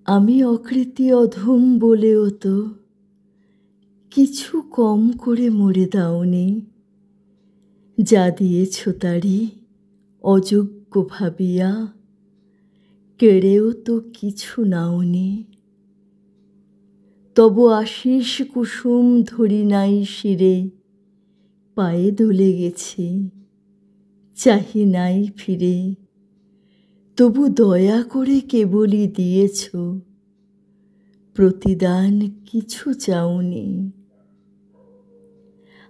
আমি অকৃতি অধম বলেও তো কিছু কম করে মরে দাওনি। যা দিয়েছ তারি অযোগ্য ভাবিয়া কেড়েও তো কিছু নাওনি। তব আশিস কুসুম ধরি নাই শিরে, পায়ে দোলে গেছি চাহি নাই ফিরে। তবু দয়া করে কেবলই দিয়েছ, প্রতিদান কিছু চাওনি।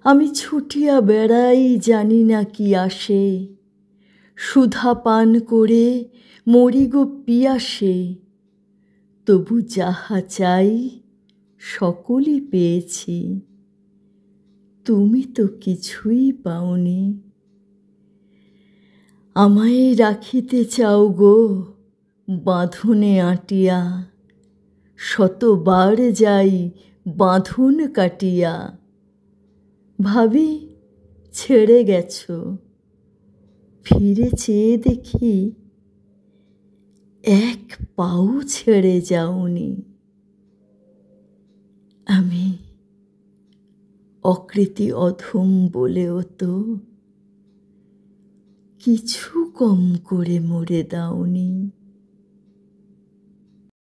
আমি ছুটিয়া বেড়াই জানি না কি আসে, সুধা পান করে মরি গো পিয়াসে। তবু যাহা চাই সকলই পেয়েছি, তুমি তো কিছুই পাওনি। আমায় রাখিতে চাও গো বাঁধনে আঁটিয়া, শতবার যাই বাঁধন কাটিয়া। ভাবি ছেড়ে গেছ, ফিরে চেয়ে দেখি এক পাও ছেড়ে যাওনি। আমি অকৃতি অধম বলেও তো কিছু কম করে মরে দাওনি।